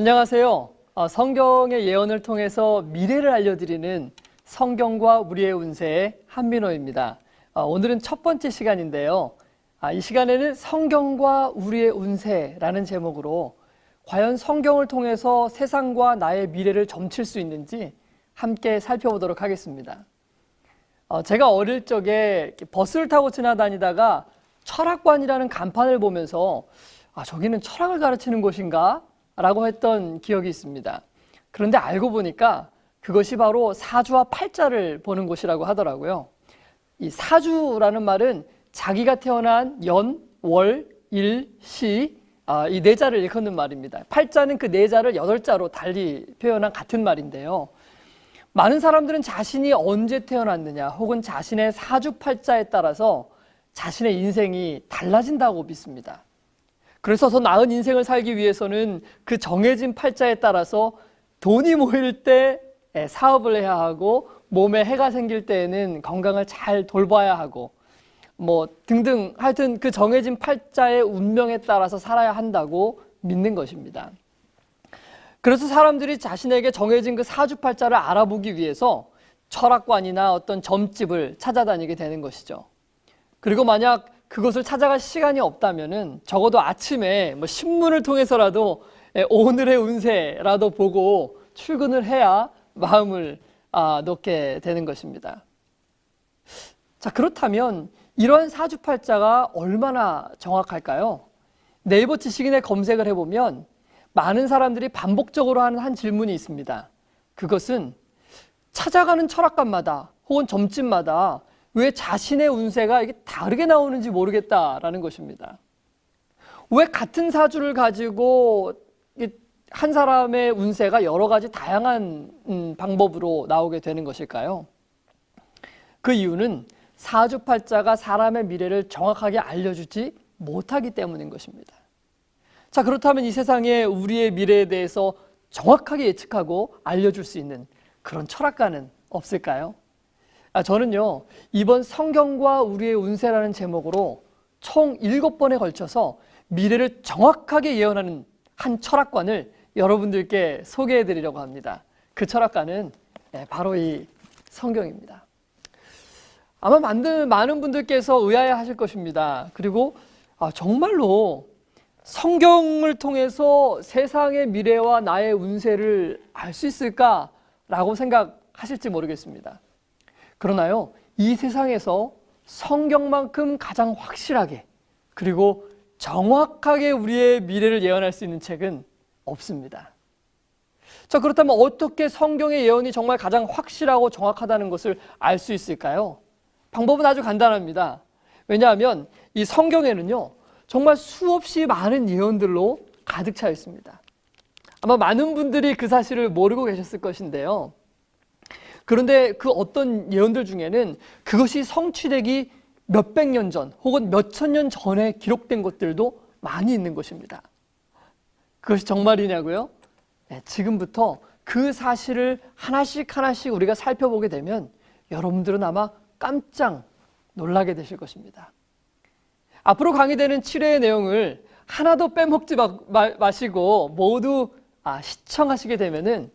안녕하세요. 성경의 예언을 통해서 미래를 알려드리는 성경과 우리의 운세의 한민호입니다. 오늘은 첫 번째 시간인데요. 이 시간에는 성경과 우리의 운세라는 제목으로 과연 성경을 통해서 세상과 나의 미래를 점칠 수 있는지 함께 살펴보도록 하겠습니다. 제가 어릴 적에 버스를 타고 지나다니다가 철학관이라는 간판을 보면서 저기는 철학을 가르치는 곳인가? 라고 했던 기억이 있습니다. 그런데 알고 보니까 그것이 바로 사주와 팔자를 보는 곳이라고 하더라고요. 이 사주라는 말은 자기가 태어난 연, 월, 일, 시, 이 네 자를 일컫는 말입니다. 팔자는 그 네 자를 8자로 달리 표현한 같은 말인데요. 많은 사람들은 자신이 언제 태어났느냐 혹은 자신의 사주팔자에 따라서 자신의 인생이 달라진다고 믿습니다. 그래서 더 나은 인생을 살기 위해서는 그 정해진 팔자에 따라서 돈이 모일 때 사업을 해야 하고 몸에 해가 생길 때에는 건강을 잘 돌봐야 하고 등등 하여튼 그 정해진 팔자의 운명에 따라서 살아야 한다고 믿는 것입니다. 그래서 사람들이 자신에게 정해진 그 사주팔자를 알아보기 위해서 철학관이나 어떤 점집을 찾아다니게 되는 것이죠. 그리고 만약 그것을 찾아갈 시간이 없다면은 적어도 아침에 신문을 통해서라도 오늘의 운세라도 보고 출근을 해야 마음을 놓게 되는 것입니다. 자, 그렇다면 이러한 사주팔자가 얼마나 정확할까요? 네이버 지식인에 검색을 해보면 많은 사람들이 반복적으로 하는 한 질문이 있습니다. 그것은 찾아가는 철학관마다 혹은 점집마다 왜 자신의 운세가 이게 다르게 나오는지 모르겠다라는 것입니다. 왜 같은 사주를 가지고 한 사람의 운세가 여러 가지 다양한 방법으로 나오게 되는 것일까요? 그 이유는 사주팔자가 사람의 미래를 정확하게 알려주지 못하기 때문인 것입니다. 자, 그렇다면 이 세상에 우리의 미래에 대해서 정확하게 예측하고 알려줄 수 있는 그런 철학가는 없을까요? 저는요, 이번 성경과 우리의 운세라는 제목으로 총 7번에 걸쳐서 미래를 정확하게 예언하는 한 철학관을 여러분들께 소개해 드리려고 합니다. 그 철학관은 바로 이 성경입니다. 아마 많은 분들께서 의아해 하실 것입니다. 그리고 정말로 성경을 통해서 세상의 미래와 나의 운세를 알 수 있을까라고 생각하실지 모르겠습니다. 그러나요, 이 세상에서 성경만큼 가장 확실하게 그리고 정확하게 우리의 미래를 예언할 수 있는 책은 없습니다. 자, 그렇다면 어떻게 성경의 예언이 정말 가장 확실하고 정확하다는 것을 알 수 있을까요? 방법은 아주 간단합니다. 왜냐하면 이 성경에는요, 정말 수없이 많은 예언들로 가득 차 있습니다. 아마 많은 분들이 그 사실을 모르고 계셨을 것인데요. 그런데 그 어떤 예언들 중에는 그것이 성취되기 몇백 년 전 혹은 몇천 년 전에 기록된 것들도 많이 있는 것입니다. 그것이 정말이냐고요? 지금부터 그 사실을 하나씩 우리가 살펴보게 되면 여러분들은 아마 깜짝 놀라게 되실 것입니다. 앞으로 강의되는 7회의 내용을 하나도 빼먹지 마시고 모두 시청하시게 되면은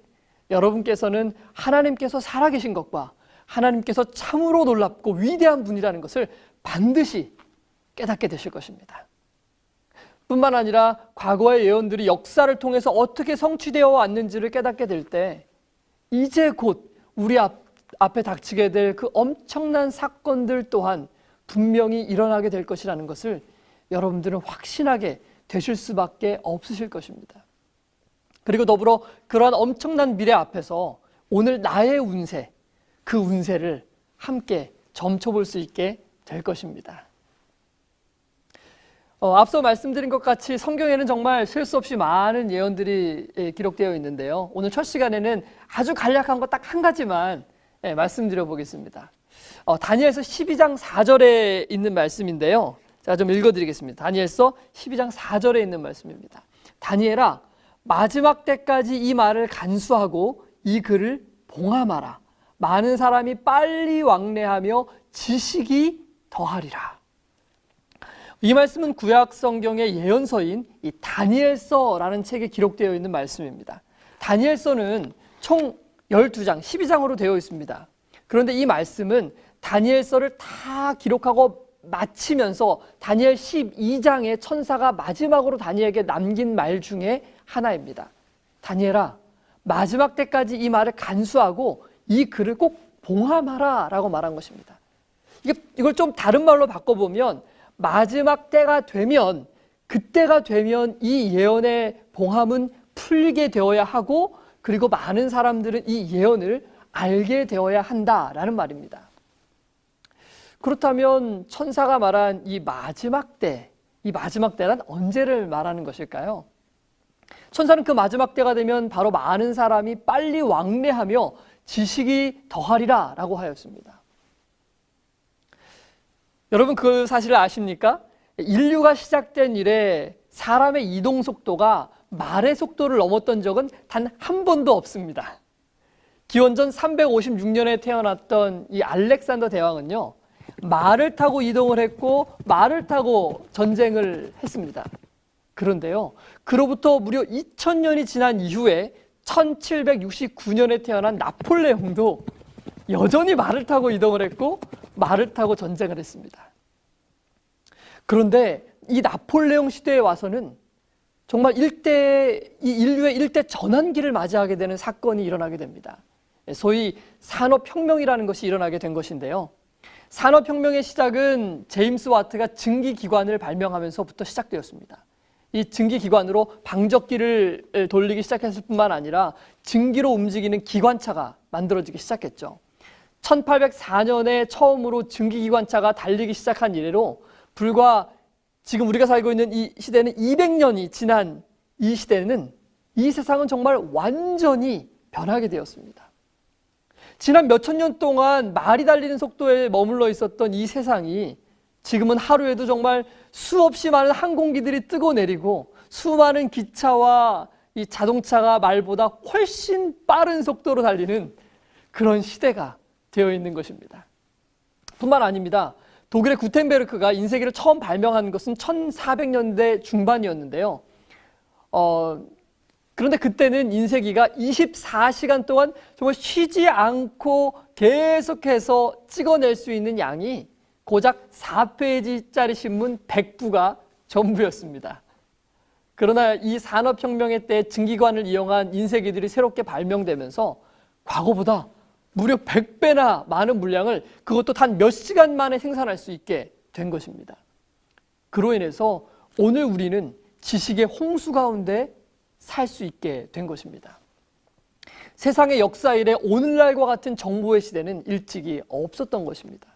여러분께서는 하나님께서 살아계신 것과 하나님께서 참으로 놀랍고 위대한 분이라는 것을 반드시 깨닫게 되실 것입니다. 뿐만 아니라 과거의 예언들이 역사를 통해서 어떻게 성취되어 왔는지를 깨닫게 될 때 이제 곧 우리 앞에 닥치게 될 그 엄청난 사건들 또한 분명히 일어나게 될 것이라는 것을 여러분들은 확신하게 되실 수밖에 없으실 것입니다. 그리고 더불어 그러한 엄청난 미래 앞에서 오늘 나의 운세, 그 운세를 함께 점쳐볼 수 있게 될 것입니다. 앞서 말씀드린 것 같이 성경에는 정말 셀 수 없이 많은 예언들이 기록되어 있는데요. 오늘 첫 시간에는 아주 간략한 것 딱 한 가지만 말씀드려 보겠습니다. 다니엘서 12장 4절에 있는 말씀인데요. 제가 좀 읽어드리겠습니다. 다니엘서 12장 4절에 있는 말씀입니다. 다니엘아, 마지막 때까지 이 말을 간수하고 이 글을 봉함하라. 많은 사람이 빨리 왕래하며 지식이 더하리라. 이 말씀은 구약 성경의 예언서인 이 다니엘서라는 책에 기록되어 있는 말씀입니다. 다니엘서는 총 12장, 12장으로 되어 있습니다. 그런데 이 말씀은 다니엘서를 다 기록하고 마치면서 다니엘 12장의 천사가 마지막으로 다니엘에게 남긴 말 중에 하나입니다. 다니엘아, 마지막 때까지 이 말을 간수하고 이 글을 꼭 봉함하라 라고 말한 것입니다. 이걸 좀 다른 말로 바꿔보면 마지막 때가 되면, 그때가 되면 이 예언의 봉함은 풀리게 되어야 하고, 그리고 많은 사람들은 이 예언을 알게 되어야 한다라는 말입니다. 그렇다면 천사가 말한 이 마지막 때, 이 마지막 때란 언제를 말하는 것일까요? 천사는 그 마지막 때가 되면 바로 많은 사람이 빨리 왕래하며 지식이 더하리라 라고 하였습니다. 여러분 그 사실을 아십니까? 인류가 시작된 이래 사람의 이동 속도가 말의 속도를 넘었던 적은 단 한 번도 없습니다. 기원전 356년에 태어났던 이 알렉산더 대왕은요, 말을 타고 이동을 했고 말을 타고 전쟁을 했습니다. 그런데요, 그로부터 무려 2000년이 지난 이후에 1769년에 태어난 나폴레옹도 여전히 말을 타고 이동을 했고 말을 타고 전쟁을 했습니다. 그런데 이 나폴레옹 시대에 와서는 정말 이 인류의 일대 전환기를 맞이하게 되는 사건이 일어나게 됩니다. 소위 산업혁명이라는 것이 일어나게 된 것인데요. 산업혁명의 시작은 제임스 와트가 증기기관을 발명하면서부터 시작되었습니다. 이 증기기관으로 방적기를 돌리기 시작했을 뿐만 아니라 증기로 움직이는 기관차가 만들어지기 시작했죠. 1804년에 처음으로 증기기관차가 달리기 시작한 이래로 불과 지금 우리가 살고 있는 이 시대는 200년이 지난 이 시대는, 이 세상은 정말 완전히 변하게 되었습니다. 지난 몇천 년 동안 말이 달리는 속도에 머물러 있었던 이 세상이 지금은 하루에도 정말 수없이 많은 항공기들이 뜨고 내리고 수많은 기차와 이 자동차가 말보다 훨씬 빠른 속도로 달리는 그런 시대가 되어 있는 것입니다. 뿐만 아닙니다. 독일의 구텐베르크가 인쇄기를 처음 발명한 것은 1400년대 중반이었는데요. 그런데 그때는 인쇄기가 24시간 동안 정말 쉬지 않고 계속해서 찍어낼 수 있는 양이 고작 4페이지짜리 신문 100부가 전부였습니다. 그러나 이 산업혁명의 때 증기관을 이용한 인쇄기들이 새롭게 발명되면서 과거보다 무려 100배나 많은 물량을, 그것도 단 몇 시간 만에 생산할 수 있게 된 것입니다. 그로 인해서 오늘 우리는 지식의 홍수 가운데 살 수 있게 된 것입니다. 세상의 역사 이래 오늘날과 같은 정보의 시대는 일찍이 없었던 것입니다.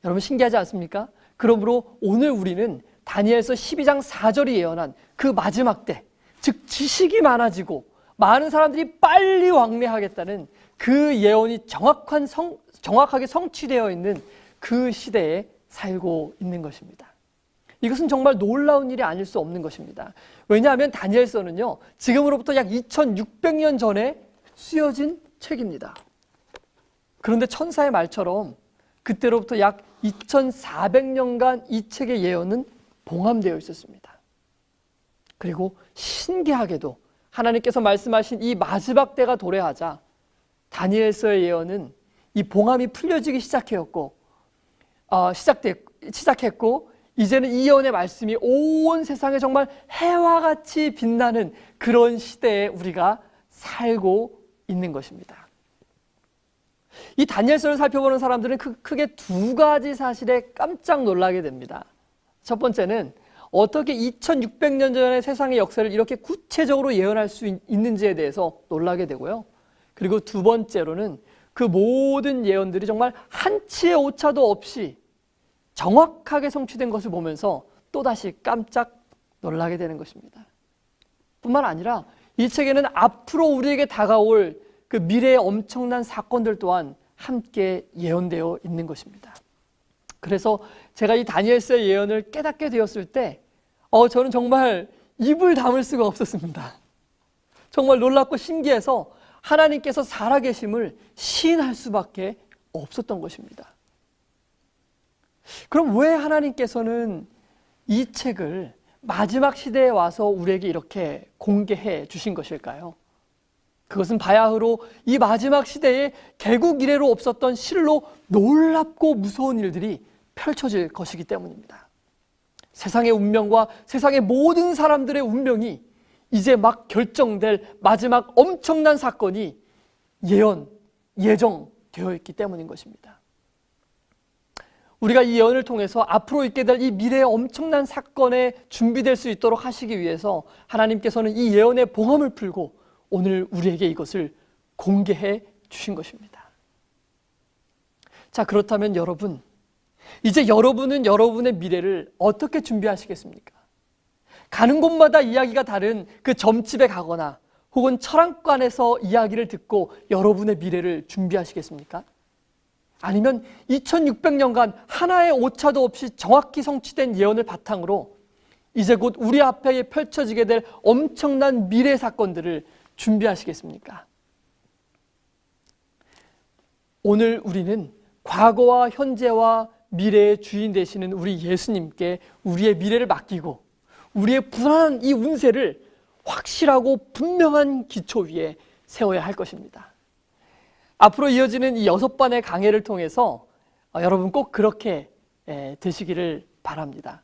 여러분 신기하지 않습니까? 그러므로 오늘 우리는 다니엘서 12장 4절이 예언한 그 마지막 때, 즉 지식이 많아지고 많은 사람들이 빨리 왕래하겠다는 그 예언이 정확하게 성취되어 있는 그 시대에 살고 있는 것입니다. 이것은 정말 놀라운 일이 아닐 수 없는 것입니다. 왜냐하면 다니엘서는요, 지금으로부터 약 2600년 전에 쓰여진 책입니다. 그런데 천사의 말처럼 그때로부터 약 2400년간 이 책의 예언은 봉함되어 있었습니다. 그리고 신기하게도 하나님께서 말씀하신 이 마지막 때가 도래하자 다니엘서의 예언은 이 봉함이 풀려지기 시작했고 이제는 이 예언의 말씀이 온 세상에 정말 해와 같이 빛나는 그런 시대에 우리가 살고 있는 것입니다. 이 다니엘서를 살펴보는 사람들은 크게 두 가지 사실에 깜짝 놀라게 됩니다. 첫 번째는 어떻게 2600년 전의 세상의 역사를 이렇게 구체적으로 예언할 수 있는지에 대해서 놀라게 되고요. 그리고 두 번째로는 그 모든 예언들이 정말 한치의 오차도 없이 정확하게 성취된 것을 보면서 또다시 깜짝 놀라게 되는 것입니다. 뿐만 아니라 이 책에는 앞으로 우리에게 다가올 그 미래의 엄청난 사건들 또한 함께 예언되어 있는 것입니다. 그래서 제가 이 다니엘서의 예언을 깨닫게 되었을 때 저는 정말 입을 다물 수가 없었습니다. 정말 놀랍고 신기해서 하나님께서 살아계심을 시인할 수밖에 없었던 것입니다. 그럼 왜 하나님께서는 이 책을 마지막 시대에 와서 우리에게 이렇게 공개해 주신 것일까요? 그것은 바야흐로 이 마지막 시대에 개국 이래로 없었던 실로 놀랍고 무서운 일들이 펼쳐질 것이기 때문입니다. 세상의 운명과 세상의 모든 사람들의 운명이 이제 막 결정될 마지막 엄청난 사건이 예정되어 있기 때문인 것입니다. 우리가 이 예언을 통해서 앞으로 있게 될 이 미래의 엄청난 사건에 준비될 수 있도록 하시기 위해서 하나님께서는 이 예언의 봉함을 풀고 오늘 우리에게 이것을 공개해 주신 것입니다. 자, 그렇다면 여러분, 이제 여러분은 여러분의 미래를 어떻게 준비하시겠습니까? 가는 곳마다 이야기가 다른 그 점집에 가거나 혹은 철학관에서 이야기를 듣고 여러분의 미래를 준비하시겠습니까? 아니면 2600년간 하나의 오차도 없이 정확히 성취된 예언을 바탕으로 이제 곧 우리 앞에 펼쳐지게 될 엄청난 미래 사건들을 준비하시겠습니까? 오늘 우리는 과거와 현재와 미래의 주인 되시는 우리 예수님께 우리의 미래를 맡기고 우리의 불안한 이 운세를 확실하고 분명한 기초 위에 세워야 할 것입니다. 앞으로 이어지는 이 6번의 강해를 통해서 여러분 꼭 그렇게 되시기를 바랍니다.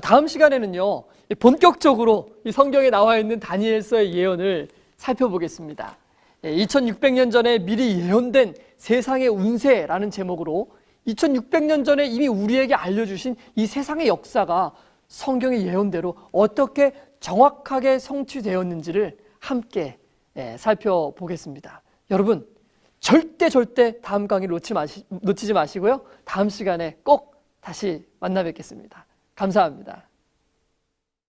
다음 시간에는요, 본격적으로 이 성경에 나와 있는 다니엘서의 예언을 살펴보겠습니다. 2600년 전에 미리 예언된 세상의 운세라는 제목으로 2600년 전에 이미 우리에게 알려주신 이 세상의 역사가 성경의 예언대로 어떻게 정확하게 성취되었는지를 함께 살펴보겠습니다. 여러분, 절대 다음 강의를 놓치지 마시고요. 다음 시간에 꼭 다시 만나 뵙겠습니다. 감사합니다.